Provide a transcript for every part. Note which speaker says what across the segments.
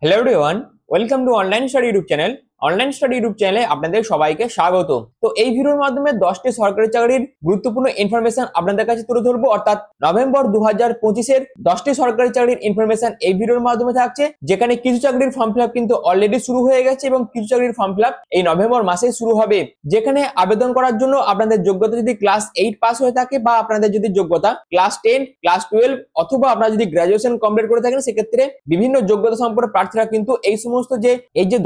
Speaker 1: Hello everyone, welcome to online study YouTube channel. Online study YouTube চ্যানেলে আপনাদের সবাইকে স্বাগত। তো এই ভিডিওর মাধ্যমে 10টি সরকারি চাকরির গুরুত্বপূর্ণ ইনফরমেশন আপনাদের কাছে তুলে ধরবো, অর্থাৎ নভেম্বর 2025-এর 10টি সরকারি চাকরির ইনফরমেশন এই ভিডিওর মাধ্যমে থাকছে, যেখানে কিছু চাকরির ফর্ম ফিল আপ কিন্তু অলরেডি শুরু হয়ে গেছে এবং কিছু চাকরির ফর্ম ফিল আপ এই নভেম্বর মাসেই শুরু হবে। যেখানে আবেদন করার জন্য আপনাদের যোগ্যতা যদি ক্লাস 8 পাস হয়ে থাকে বা আপনাদের যদি যোগ্যতা ক্লাস 10, ক্লাস 12 অথবা আপনারা যদি গ্রাজুয়েশন কমপ্লিট করে থাকেন, সেক্ষেত্রে বিভিন্ন যোগ্যতা সম্পন্ন প্রার্থীরা কিন্তু এই সমস্ত যে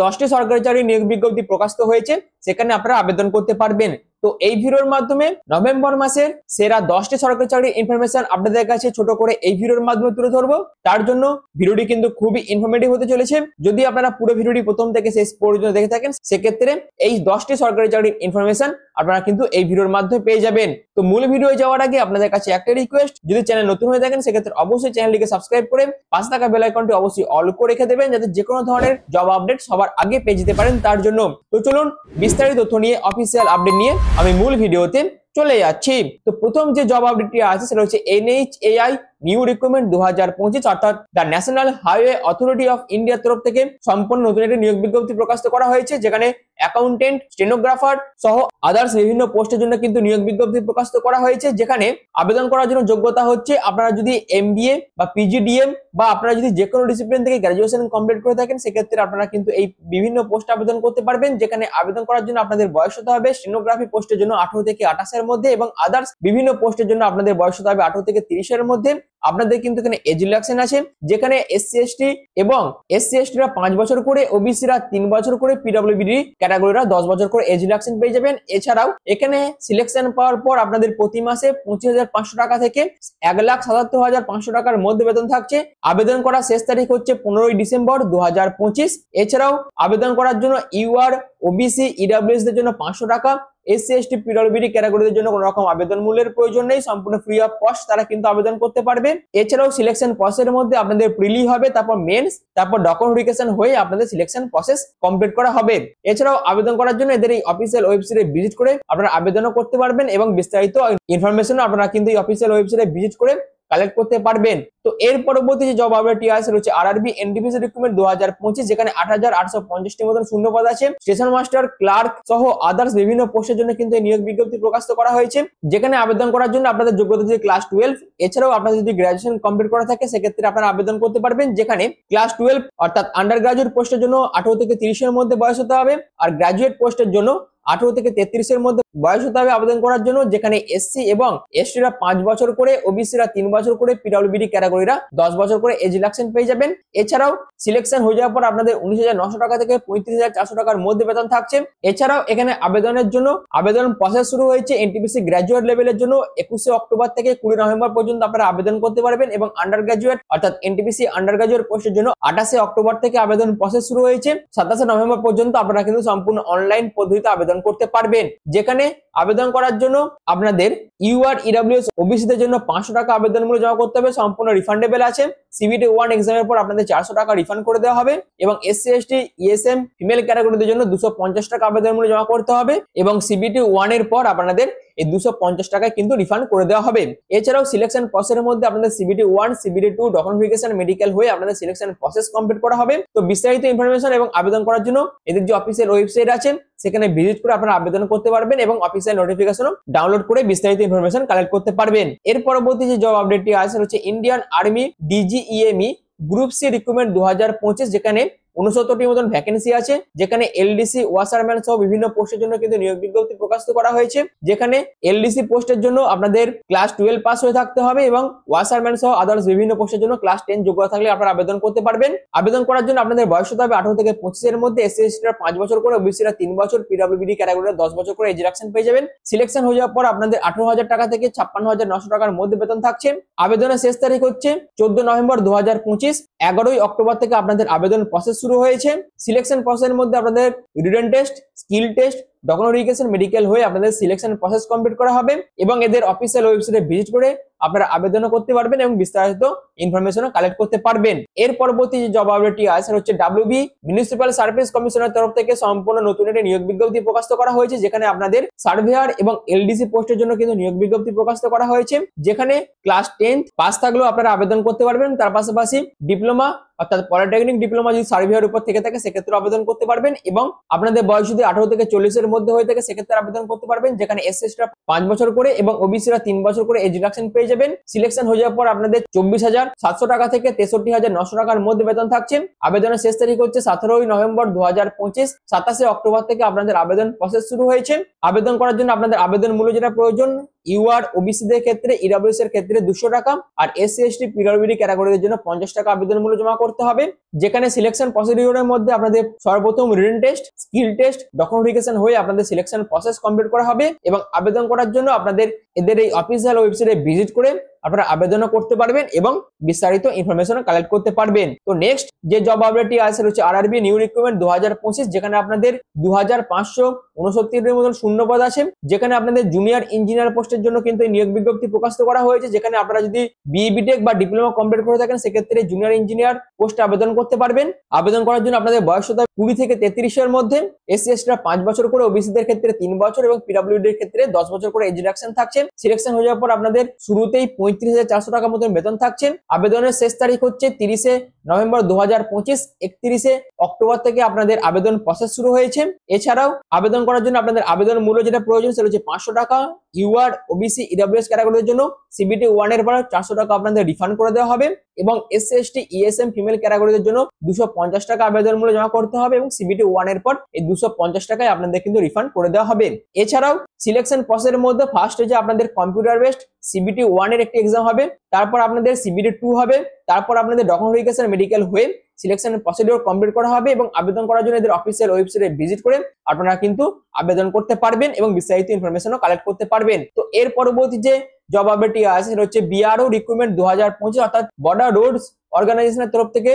Speaker 1: 10টি সরকারি চাকরির নিয়োগ বিজ্ঞপ্তি প্রকাশিত হয়েছে সেখানে আপনারা আবেদন করতে পারবেন। তো এই ভিডিওর মাধ্যমে নভেম্বর মাসের সেরা 10টি সরকারি চাকরির ইনফরমেশন আপনাদের কাছে ছোট করে এই ভিডিওর মাধ্যমে তুলে ধরবো। তার জন্য ভিডিওটি কিন্তু খুবই ইনফরমেটিভ হতে চলেছে। যদি আপনারা পুরো ভিডিওটি প্রথম থেকে শেষ পর্যন্ত দেখে থাকেন, সেক্ষেত্রে এই 10টি সরকারি চাকরির ইনফরমেশন আপনারা কিন্তু এই ভিডিওর মাধ্যমে পেয়ে যাবেন। তো মূল ভিডিও যাওয়ার আগে আপনাদের কাছে একটা রিকোয়েস্ট, যদি চ্যানেল নতুন হয়ে থাকেন সেক্ষেত্রে অবশ্যই চ্যানেলটিকে সাবস্ক্রাইব করে পাশে থাকা বেল আইকনটি অবশ্যই অল করে রেখে দেবেন, যাতে যে কোনো ধরনের জব আপডেট সবার আগে পেয়ে যেতে পারেন তার জন্য। তো চলুন বিস্তারিত তথ্য নিয়ে, অফিসিয়াল আপডেট নিয়ে আমি মূল ভিডিওতে চলে যাচ্ছি। তো প্রথম যে জব আপডেটটি আছে সেটা হচ্ছে NHAI নিউ রিক্রুটমেন্ট 2025, অর্থাৎ the national highway authority of ইন্ডিয়ার তরফ থেকে সম্পূর্ণ নতুন একটি নিয়োগ বিজ্ঞপ্তি প্রকাশিত করা হয়েছে, যেখানে অ্যাকাউন্টেন্ট, স্টেনোগ্রাফার সহ আদার্স বিভিন্ন পোস্টের জন্য কিন্তু নিয়োগ বিজ্ঞপ্তি প্রকাশিত করা হয়েছে। যেখানে আবেদন করার জন্য যোগ্যতা হচ্ছে আপনারা যদি MBA বা PGDM বা আপনারা যদি যে কোনো ডিসিপ্লিন থেকে গ্রাজুয়েশন কমপ্লিট করে থাকেন, সেক্ষেত্রে আপনারা কিন্তু এই বিভিন্ন পোস্টে আবেদন করতে পারবেন। যেখানে আবেদন করার জন্য আপনাদের বয়স হতে হবে স্টেনোগ্রাফি পোস্টের জন্য 18 থেকে 28 এর মধ্যে, এবং আদার্স বিভিন্ন পোস্টের জন্য আপনাদের বয়স হতে হবে 18 থেকে 30 এর মধ্যে। আপনাদের কিন্তু এখানে এজ রিল্যাক্সেশন আছে, যেখানে SC/ST এবং SC/ST-রা 5 বছর করে, OBC-রা 3 বছর করে, PWBD ক্যাটাগরিরা 10 বছর করে এজ রিল্যাক্সেশন পেয়ে যাবেন। এছাড়াও এখানে সিলেকশন পাওয়ার পর আপনাদের প্রতি মাসে 25,500 টাকা থেকে 1,77,500 টাকার মধ্যে বেতন থাকছে। আবেদন করার শেষ তারিখ হচ্ছে 15 ডিসেম্বর 2025। এছাড়াও আবেদন করার জন্য UR, OBC, EWS দের জন্য 500 টাকা, SC/ST, PWBD ক্যাটাগরিদের জন্য কোনো রকম আবেদন মূল্যের প্রয়োজন নেই, সম্পূর্ণ ফ্রি অফ কস্ট তারা কিন্তু আবেদন করতে পারবে। এছাড়াও সিলেকশন প্রসেসের মধ্যে আপনাদের প্রিলি হবে, তারপর মেন্স, তারপর ডকুমেন্টেশন হয়ে আপনাদের সিলেকশন প্রসেস কমপ্লিট করা হবে। এছাড়াও আবেদন করার জন্য এদের এই অফিসিয়াল ওয়েবসাইটে ভিজিট করে আপনারা আবেদনও করতে পারবেন এবং বিস্তারিত ইনফরমেশন আপনারা কিন্তু এই অফিসিয়াল ওয়েবসাইটে ভিজিট করে কালেক্ট করতে পারবেন। তো এর পরবর্তী যে জব আপডেটটি আছে রয়েছে RRB NTPC রিক্রুটমেন্ট 2025, যেখানে 8,850টি মতন শূন্য পদ আছে। স্টেশন মাস্টার, ক্লার্ক সহ আদার্স বিভিন্ন পোস্টের জন্য কিন্তু নিয়োগ বিজ্ঞপ্তি প্রকাশিত করা হয়েছে। যেখানে আবেদন করার জন্য আপনাদের যোগ্যতা যদি ক্লাস 12, এছাড়াও আপনাদের যদি গ্রাজুয়েশন কমপ্লিট করা থাকে সেক্ষেত্রে আপনারা আবেদন করতে পারবেন। যেখানে ক্লাস 12 অর্থাৎ আন্ডার গ্রাজুয়েট পোস্টের জন্য 18 থেকে 30 এর মধ্যে বয়স হতে হবে, আর গ্রাজুয়েট পোস্টের জন্য 18 থেকে 33 এর মধ্যে বয়স হতে হবে আবেদন করার জন্য। যেখানে SC এবং ST-রা 5 বছর করে, OBC-রা 3 বছর করে, PWBD ক্যাটাগরিরা 10 বছর করে এজ রিল্যাক্সেশন পেয়ে যাবেন। এছাড়াও সিলেকশন হয়ে যাওয়ার পর আপনাদের 19,900 টাকা থেকে 35,400 টাকার মধ্যে বেতন থাকছে। এছাড়াও এখানে আবেদনের জন্য আবেদন প্রসেস শুরু হয়েছে NTPC গ্র্যাজুয়েট লেভেলের জন্য 21 অক্টোবর থেকে 20 নভেম্বর পর্যন্ত আপনারা আবেদন করতে পারবেন, এবং আন্ডার গ্র্যাজুয়েট অর্থাৎ NTPC আন্ডার গ্র্যাজুয়েট পোস্টের জন্য 28 অক্টোবর থেকে আবেদন প্রসেস শুরু হয়েছে। 27 নভেম্বর পর্যন্ত আপনারা কিন্তু সম্পূর্ণ অনলাইন পদ্ধতিতে আবেদন করতে পারবেন। যেখানে আবেদন করার জন্য আপনাদের UR, EWS, OBC দের জন্য 500 টাকা আবেদন মূল্য জমা করতে হবে, সম্পূর্ণ রিফান্ডেবল আছে। CBT 1 এক্সামের পর আপনাদের 400 টাকা রিফান্ড করে দেওয়া হবে, এবং SC/ST, ESM ফিমেল ক্যাটাগরিদের জন্য 250 টাকা আবেদন মূল্য জমা করতে হবে, এবং CBT 1 এর পর আপনাদের এই 250 টাকায় কিন্তু রিফান্ড করে দেওয়া হবে। এছাড়াও সিলেকশন প্রসেসের মধ্যে আপনাদের CBT 1, CBT 2 ডকুমেন্টেশন, মেডিকেল হয়ে আপনাদের সিলেকশন প্রসেস কমপ্লিট করা হবে। তো বিস্তারিত ইনফরমেশন এবং আবেদন করার জন্য এদের যে অফিসিয়াল ওয়েবসাইট আছে সেখানে ভিজিট করে আপনারা আবেদন করতে পারবেন এবং অফিসিয়াল নোটিফিকেশনও ডাউনলোড করে বিস্তারিত ইনফরমেশন কালেক্ট করতে পারবেন। এর পরবর্তী যে জব আপডেটটি আছে হচ্ছে Indian army DGEME group C recruitment 2025, যেখানে 69টি মতন ভ্যাকেন্সি আছে। যেখানে LDC, ওয়াশারম্যান সহ বিভিন্ন পোস্টের জন্য কিন্তু নিয়োগ বিজ্ঞপ্তি প্রকাশিত করা হয়েছে। যেখানে LDC পোস্টের জন্য আপনাদের ক্লাস 12 পাস হয়ে থাকতে হবে, এবং ওয়াশারম্যান সহ আদার্স বিভিন্ন পোস্টের জন্য ক্লাস 10 যোগ্যতা থাকলে আপনারা আবেদন করতে পারবেন। আবেদন করার জন্য আপনাদের বয়স হতে হবে 18 থেকে 25 এর মধ্যে। SC/ST-রা 5 বছর করে, OBC-রা 3 বছর, PWBD ক্যাটাগরিরা 10 বছর করে এজ রিল্যাক্সেশন পেয়ে যাবেন। সিলেকশন হয়ে যাওয়ার পর আপনাদের 18,000 টাকা থেকে 56,900 টাকার মধ্যে বেতন থাকছে। আবেদনের শেষ তারিখ হচ্ছে 14 নভেম্বর 2025। 11 অক্টোবর থেকে আপনাদের আবেদন প্রসেস শুরু হয়েছে। সিলেকশন প্রসেসের মধ্যে আপনাদের written test, skill test, documentation medical হয়ে আপনাদের সিলেকশন প্রসেস কমপ্লিট করা হবে এবং এদের অফিসিয়াল ওয়েবসাইটে ভিজিট করে আপনারা আবেদনও করতে পারবেন এবং বিস্তারিত ইনফরমেশনও কালেক্ট করতে পারবেন। এর পরবর্তী যে জব আপডেটটি আছে হচ্ছে ডাব্লিউবি মিউনিসিপ্যাল সার্ভিস কমিশনের তরফ থেকে সম্পূর্ণ নতুন একটি নিয়োগ বিজ্ঞপ্তি প্রকাশ করা হয়েছে, যেখানে আপনাদের সার্ভেয়ার এবং এলডিসি পোস্টের জন্য কিন্তু নিয়োগ বিজ্ঞপ্তি প্রকাশ করা হয়েছে, যেখানে ক্লাস 10 পাস থাকলেও আপনারা আবেদন করতে পারবেন। তার পাশাপাশি ডিপ্লোমা অর্থাৎ পলিটেকনিক ডিপ্লোমা যদি সার্ভেয়ার উপর থেকে থাকে সেক্ষেত্রে আবেদন করতে পারবেন এবং আপনাদের বয়স যদি 18 থেকে 40 এর মধ্যে হয়ে থাকে সেক্ষেত্রে আবেদন করতে পারবেন, যেখানে এসসিরা 5 বছর করে এবং ওবিসিরা 3 বছর করে এজ রিডাকশন পেয়ে যাবেন। সিলেকশন হয়ে যাওয়ার পর আপনাদের 24,700 টাকা থেকে 63,900 টাকার মধ্যে বেতন থাকছে। আবেদনের শেষ তারিখ হচ্ছে 17 নভেম্বর 2025। 27 অক্টোবর থেকে আপনাদের আবেদন প্রসেস শুরু হয়েছে। আবেদন করার জন্য আপনাদের আবেদন মূল্য যেটা প্রয়োজন, ইউআর ওবিসি দের ক্ষেত্রে, ইডব্লিউএস এর ক্ষেত্রে 200 টাকা আর এসসি এসটি পিডব্লিউডি ক্যাটাগরির জন্য 50 টাকা আবেদন মূল্য জমা করতে হবে। যেখানে সিলেকশন প্রসিডিউরের মধ্যে আপনাদের সর্বপ্রথম written test, skill test, documentation হয়ে আপনাদের সিলেকশন প্রসেস কমপ্লিট করা হবে এবং আবেদন করার জন্য আপনাদের এদের এই অফিসিয়াল ওয়েবসাইটে ভিজিট করে আপনারা আবেদনও করতে পারবেন এবং বিস্তারিত ইনফরমেশন কালেক্ট করতে পারবেন। তো নেক্সট যে জব আপডেটটি আছে হচ্ছে আরআরবি নিউ রিক্রুটমেন্ট 2025, যেখানে আপনাদের 2569 এর মতন শূন্য পদ আছে, যেখানে আপনাদের জুনিয়র ইঞ্জিনিয়ার পোস্টের জন্য কিন্তু এই নিয়োগ বিজ্ঞপ্তি প্রকাশ করা হয়েছে, যেখানে আপনারা যদি বিএ বিটেক বা ডিপ্লোমা কমপ্লিট করে থাকেন সেক্ষেত্রে জুনিয়র ইঞ্জিনিয়ার পোস্টে আবেদন করতে পারবেন। আবেদন করার জন্য আপনাদের বয়স হতে 20 থেকে 33 এর মধ্যে, এসসি এসটিরা 5 বছর করে, ওবিসি দের ক্ষেত্রে 3 বছর এবং পিডব্লিউডি এর ক্ষেত্রে 10 বছর করে এজ রিডাকশন থাকছে। সিলেকশন হয়ে যাওয়ার পর আপনাদের শুরুতেই 35,400 টাকা মতন বেতন থাকছে। আবেদনের শেষ তারিখ হচ্ছে 30 নভেম্বর 2025। 31 অক্টোবর থেকে আপনাদের আবেদন প্রসেস শুরু হয়েছে। এছাড়াও আবেদন করার জন্য আপনাদের আবেদন মূল্য যেটা প্রয়োজন সেটা হচ্ছে 500 টাকা। ইউআর ওবিসি ইডব্লিউএস ক্যাটাগরির জন্য সিবিটি 1 এর পর 400 টাকা আপনাদের রিফান্ড করে দেওয়া হবে এবং এসসি এসটি ইএসএম ফিমেল ক্যাটাগরির জন্য 250 টাকা আবেদন মূল্য জমা করতে হবে এবং সিবিটি 1 এর পর এই 250 টাকায় আপনাদের কিন্তু রিফান্ড করে দেওয়া হবে। এছাড়াও সিলেকশন প্রসেসের মধ্যে ফার্স্ট স্টেজে আপনাদের কম্পিউটার বেসড সিবিটি 1 এর একটি এক্সাম হবে, তারপর আপনাদের সিবিটি 2 হবে, তারপর আপনাদের ডকুমেন্টেশন মেডিকেল হয়ে সিলেকশন প্রসিডিউর কমপ্লিট করা হবে এবং আবেদন করার জন্য এদের অফিসিয়াল ওয়েবসাইটে ভিজিট করে আপনারা কিন্তু আবেদন করতে পারবেন এবং বিস্তারিত ইনফরমেশনও কালেক্ট করতে পারবেন। তো এর পরবর্তী যে জব আপডেটটি আছে সেটা হচ্ছে বিআরও রিক্রুটমেন্ট 2025, অর্থাৎ বর্ডার রোডস অর্গানাইজেশনের তরফ থেকে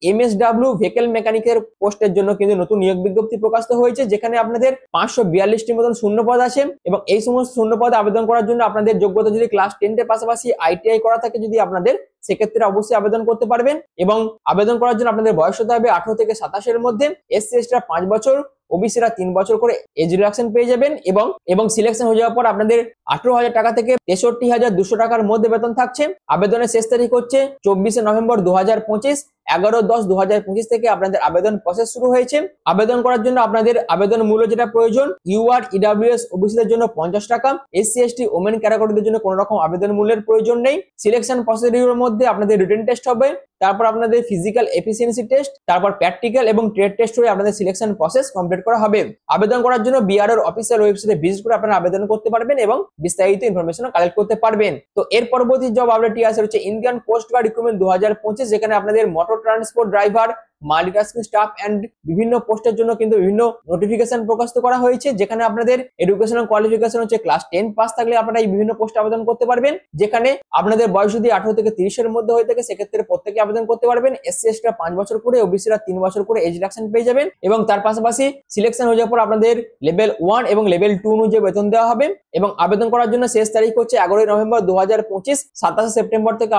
Speaker 1: এমএসডব্লিউ ভেহিকল মেকানিকের পোস্টের জন্য কিন্তু নতুন নিয়োগ বিজ্ঞপ্তি প্রকাশিত হয়েছে, যেখানে আপনাদের 542টির মতন শূন্য পদ আছে এবং এই সমস্ত শূন্য পদে আবেদন করার জন্য আপনাদের যোগ্যতা যদি ক্লাস 10 এর পাশাপাশি আইটিআই করা থাকে যদি আপনাদের, সেক্ষেত্রে অবশ্যই আবেদন করতে পারবেন এবং আবেদন করার জন্য আপনাদের বয়স হতে হবে 18 থেকে 27 এর মধ্যে। এসসি এসটিরা 5 বছর, ওবিসিরা 3 বছর করে এজ রিডাকশন পেয়ে যাবেন এবং সিলেকশন হয়ে যাওয়ার পর আপনাদের 18,000 টাকা থেকে 63,200 টাকার মধ্যে বেতন থাকছে। আবেদনের শেষ তারিখ হচ্ছে 24 নভেম্বর 2025। 11/10/2025 থেকে আপনাদের আবেদন প্রসেস শুরু হয়েছে। আবেদন করার জন্য আপনাদের আবেদন মূল্য যেটা প্রয়োজন, ইউআর ইডব্লিউএস ওবিসিদের জন্য 50 টাকা, এসসি এসটি ওমেন ক্যাটাগরিদের জন্য কোনো রকম আবেদন মূল্যের প্রয়োজন নেই। সিলেকশন প্রসিডিউরের মধ্যে আপনাদের রিটেন টেস্ট হবে, তারপর আপনাদের ফিজিক্যাল এফিসিয়েন্সি টেস্ট, তারপর প্র্যাকটিক্যাল এবং ট্রেড টেস্ট হয়ে আপনাদের সিলেকশন প্রসেস কমপ্লিট করা হবে। আবেদন করার জন্য বিআরওর অফিসিয়াল ওয়েবসাইটে ভিজিট করে আপনারা আবেদন করতে পারবেন এবং বিস্তারিত ইনফরমেশন কালেক্ট করতে পারবেন। তো এর পরবর্তী জব আপডেটটি আছে হচ্ছে ইন্ডিয়ান কোস্ট গার্ড রিক্রুটমেন্ট 2025, যেখানে আপনাদের motor transport driver, multitasking staff and বিভিন্ন পোস্টের জন্য কিন্তু বিভিন্ন নোটিফিকেশন প্রকাশিত করা হয়েছে, যেখানে আপনাদের এডুকেশনাল কোয়ালিফিকেশন হচ্ছে ক্লাস 10 পাস থাকলে আপনারা এই বিভিন্ন পোস্টে আবেদন করতে পারবেন। যেখানে আপনাদের বয়স যদি 18 থেকে 30 এর মধ্যে হয়ে থাকে সেক্ষেত্রে প্রত্যেকে আবেদন করতে পারবেন। এসসি এসটিরা 5 বছর করে, ওবিসিরা 3 বছর করে এজ রিডাকশন পেয়ে যাবেন এবং তার পাশাপাশি সিলেকশন হয়ে যাওয়ার পর আপনাদের লেভেল 1 এবং লেভেল 2 অনুযায়ী বেতন দেওয়া হবে এবং আবেদন করার জন্য শেষ তারিখ হচ্ছে 11 নভেম্বর 2025। 27 সেপ্টেম্বর থেকে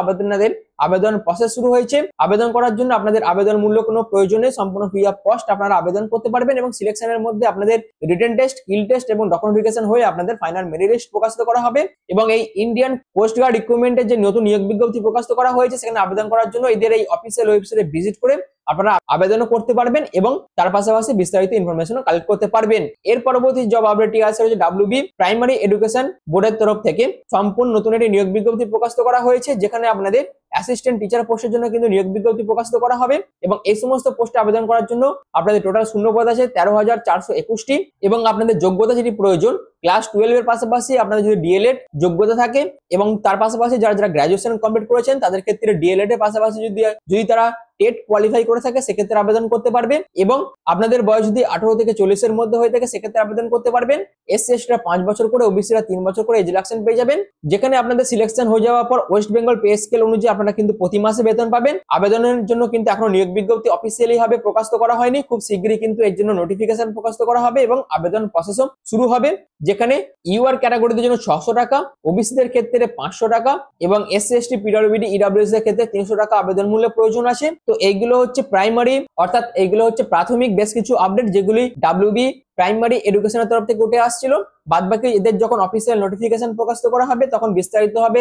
Speaker 1: আবেদন প্রসেস শুরু হয়েছে। আবেদন করার জন্য আপনাদের আবেদন মূল্য কোনো প্রয়োজন নেই, সম্পূর্ণ ফ্রি অফ কস্ট আপনারা আবেদন করতে পারবেন এবং সিলেকশনের মধ্যে আপনাদের রিটেন টেস্ট, স্কিল টেস্ট এবং ডকুমেন্টেশন হয়ে আপনাদের ফাইনাল মেরিট লিস্ট প্রকাশিত করা হবে এবং এই ইন্ডিয়ান কোস্ট গার্ড রিক্রুটমেন্টের যে নতুন নিয়োগ বিজ্ঞপ্তি প্রকাশিত করা হয়েছে সেখানে আবেদন করার জন্য এদের এই অফিসিয়াল ওয়েবসাইটে ভিজিট করে আপনারা আবেদনও করতে পারবেন এবং তার পাশাপাশি বিস্তারিত ইনফরমেশনও কালেক্ট করতে পারবেন। এর পরবর্তী জব আপডেটটি আছে হচ্ছে ডাব্লিউবি প্রাইমারি এডুকেশন বোর্ডের তরফ থেকে সম্পূর্ণ নতুন একটি নিয়োগ বিজ্ঞপ্তি প্রকাশিত করা হয়েছে, যেখানে আপনাদের অ্যাসিস্ট্যান্ট টিচার পোস্টের জন্য কিন্তু নিয়োগ বিজ্ঞপ্তি প্রকাশিত করা হবে এবং এই সমস্ত পোস্টে আবেদন করার জন্য আপনাদের টোটাল শূন্য পদ আছে 13,421টি এবং আপনাদের যোগ্যতা যেটি প্রয়োজন ক্লাস 12 এর পাশাপাশি আপনাদের যদি ডিএলএড যোগ্যতা থাকে এবং তার পাশাপাশি যারা যারা গ্র্যাজুয়েশন কমপ্লিট করেছেন তাদের ক্ষেত্রে ডিএলএড এর পাশাপাশি যদি তারা টেট কোয়ালিফাই করে থাকে সেক্ষেত্রে আবেদন করতে পারবেন এবং আপনাদের বয়স যদি 18 থেকে 40 এর মধ্যে হয়ে থাকে সেক্ষেত্রে আবেদন করতে পারবেন। এসসি এসটিরা 5 বছর করে, ওবিসিরা 3 বছর করে এজ রিল্যাক্সেশন পেয়ে যাবেন। যেখানে আপনাদের সিলেকশন হয়ে যাওয়ার পর ওয়েস্ট বেঙ্গল পে স্কেল অনুযায়ী আপনারা কিন্তু প্রতি মাসে বেতন পাবেন। আবেদনের জন্য কিন্তু এখনো নিয়োগ বিজ্ঞপ্তি অফিসিয়ালি ভাবে প্রকাশ করা হয়নি, খুব শীঘ্রই কিন্তু এর জন্য নোটিফিকেশন প্রকাশ করা হবে এবং আবেদন প্রসেসও শুরু হবে। যেখানে ইউআর ক্যাটাগরিদের জন্য 600 টাকা, ওবিসিদের ক্ষেত্রে 500 টাকা এবং এসসি এসটি পিডব্লিউডি ইডব্লিউএস এর ক্ষেত্রে 300 টাকা আবেদন মূল্যে প্রয়োজন আছে। তো এইগুলো হচ্ছে প্রাইমারি অর্থাৎ এইগুলো হচ্ছে প্রাথমিক বেশ কিছু আপডেট যেগুলি ডাব্লিউবি প্রাইমারি এডুকেশনের তরফ থেকে উঠে আসছিল। বাদ বাকি এদের যখন অফিসিয়াল নোটিফিকেশন প্রকাশ করা হবে তখন বিস্তারিত হবে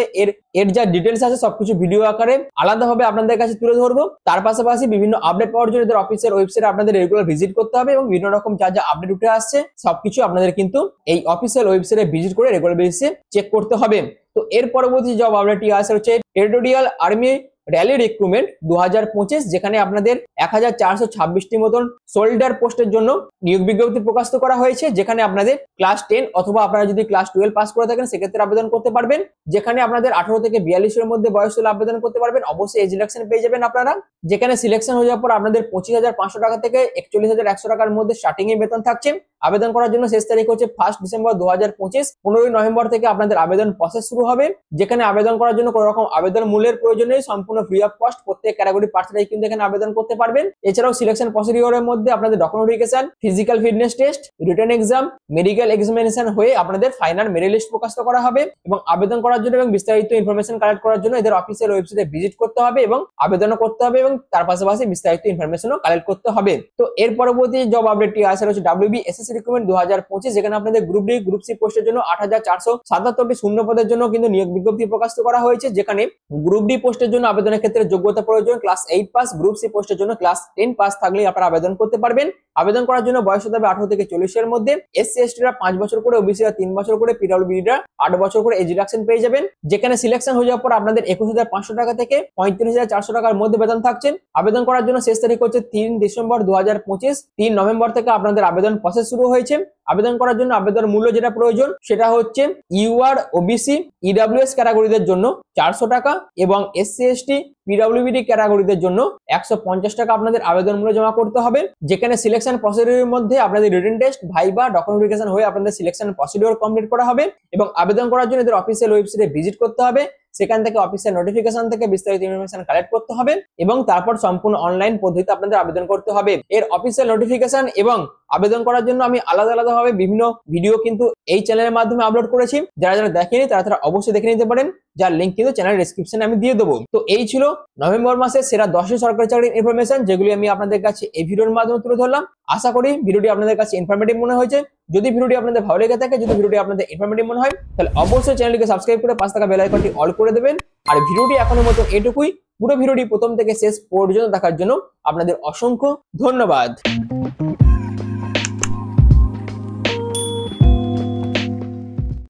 Speaker 1: এর যা ডিটেলস আছে সবকিছু ভিডিও আকারে আলাদাভাবে আপনাদের কাছে তুলে ধরবো। তার পাশাপাশি বিভিন্ন আপডেট পাওয়ার জন্য এদের অফিসিয়াল ওয়েবসাইটে আপনাদের রেগুলার ভিজিট করতে হবে এবং বিভিন্ন রকম যা যা আপডেট উঠে আসছে সবকিছু আপনাদের কিন্তু এই অফিসিয়াল ওয়েবসাইটে ভিজিট করে রেগুলার বেসিসে চেক করতে হবে। তো এর পরবর্তী জব আপডেটটি আসে হচ্ছে টেরিটোরিয়াল আর্মি র্যালি রিক্রুটমেন্ট 2025, যেখানে আপনাদের 1426টি মতন সোল্ডার পোস্টের জন্য নিয়োগ বিজ্ঞপ্তি প্রকাশ করা হয়েছে। যেখানে আপনাদের ক্লাস 10 অথবা আপনারা যদি ক্লাস 12 পাস করে থাকেন সেক্ষেত্রে আবেদন করতে পারবেন। যেখানে আপনাদের 18 থেকে 42 এর মধ্যে বয়স হলে আবেদন করতে পারবেন। অবশ্যই এজ রিল্যাক্সেশন পেয়ে যাবেন আপনারা। যেখানে সিলেকশন হয়ে যাওয়ার পর আপনাদের 25,500 টাকা থেকে 41,100 টাকার মধ্যে স্টার্টিং এ বেতন থাকছে। আবেদন করার জন্য শেষ তারিখ হচ্ছে 1 ডিসেম্বর 2025। 15 নভেম্বর থেকে আপনাদের আবেদন প্রসেস শুরু হবে। যেখানে আবেদন করার জন্য কোনো রকম আবেদন মূল্যের প্রয়োজন নেই, সম্পূর্ণ ফ্রি অফ কস্ট। প্রত্যেক ক্যাটাগরি পার্সনরাই কিন্তু এখানে আবেদন করতে পারবেন। এছাড়াও সিলেকশন প্রসিডিওরের মধ্যে আপনাদের documentation, physical fitness test, written exam, medical examination হয়ে আপনাদের ফাইনাল মেরিট লিস্ট প্রকাশ করা হবে। এবং আবেদন করার জন্য এবং বিস্তারিত ইনফরমেশন কালেক্ট করার জন্য এদের অফিসিয়াল ওয়েবসাইটে ভিজিট করতে হবে এবং আবেদনও করতে হবে এবং তার পাশাপাশি বিস্তারিত ইনফরমেশনও কালেক্ট করতে হবে। তো এর পরবর্তী জব আপডেটটি আসে হচ্ছে ডাব্লিউবি এসএসসি রিক্রুটমেন্ট 2025, যেখানে আপনাদের গ্রুপ ডি গ্রুপ সি পোস্টের জন্য 8,477টি শূন্য পদের জন্য কিন্তু নিয়োগ বিজ্ঞপ্তি প্রকাশ করা হয়েছে। যেখানে গ্রুপ ডি পোস্টের জন্য আবেদনের ক্ষেত্রে যোগ্যতা প্রয়োজন ক্লাস 8 পাস, গ্রুপ সি পোস্টের জন্য ক্লাস 10 পাস থাকলেই আপনারা আবেদন করতে পারবেন। আবেদন করার জন্য বয়স হতে হবে 18 থেকে 40 এর মধ্যে। এসসি এসটিরা 5 বছর করে, ওবিসিরা 3 বছর করে, পিডব্লিউডিরা 8 বছর করে এজ রিল্যাক্সেশন পেয়ে যাবেন। যেখানে সিলেকশন হয়ে যাওয়ার পর আপনাদের 21,500 টাকা থেকে 35,400 টাকার মধ্যে বেতন থাকছেন। আবেদন করার জন্য শেষ তারিখ হচ্ছে 3 ডিসেম্বর 2025। 3 নভেম্বর থেকে আপনাদের আবেদন প্রসেস শুরু হয়েছে। আবেদন করার জন্য আবেদন মূল্য যেটা প্রয়োজন সেটা হচ্ছে ইউআর, ওবিসি, ইডব্লিউএস ক্যাটাগরিদের জন্য 400 টাকা এবং এসসি এসটি পিডব্লিউডি ক্যাটাগরিদের জন্য 150 টাকা আপনাদের আবেদন মূল্য জমা করতে হবে। যেখানে সিলেকশন প্রসিডিওরের মধ্যে আপনাদের রিটেন টেস্ট, ভাইবা, ডকুমেন্টেশন হয়ে আপনাদের সিলেকশন প্রসিডিওর কমপ্লিট করা হবে এবং আবেদন করার জন্য এদের অফিসিয়াল ওয়েবসাইটে ভিজিট করতে হবে। সেখান থেকে অফিসিয়াল নোটিফিকেশন থেকে বিস্তারিত ইনফরমেশন কালেক্ট করতে হবে এবং তারপর সম্পূর্ণ অনলাইন পদ্ধতিতে আপনাদের আবেদন করতে হবে। এর অফিসিয়াল নোটিফিকেশন এবং আবেদন করার জন্য আমি আলাদা ভাবে বিভিন্ন ভিডিও কিন্তু এই চ্যানেলের মাধ্যমে আপলোড করেছি। যারা যারা দেখেনি তারা অবশ্যই দেখে নিতে পারেন, যার লিংক কিন্তু চ্যানেল ডেসক্রিপশনে আমি দিয়ে দেবো। তো এই ছিল নভেম্বর মাসের সেরা 10টি সরকারি চাকরির ইনফরমেশন, যেগুলি আমি আপনাদের কাছে এই ভিডিওর মাধ্যমে তুলে ধরলাম। আশা করি ভিডিওটি আপনাদের কাছে ইনফরমেটিভ মনে হয়েছে। যদি ভিডিওটি আপনাদের ভালো লেগে থাকে, যদি ভিডিওটি আপনাদের ইনফরমেটিভ মনে হয়, তাহলে অবশ্যই চ্যানেলটিকে সাবস্ক্রাইব করে পাশে থাকা বেল আইকনটি অল করে দেবেন। আর ভিডিওটি এখনের মতো এটুকুই। পুরো ভিডিওটি প্রথম থেকে শেষ পর্যন্ত দেখার জন্য আপনাদের অসংখ্য ধন্যবাদ।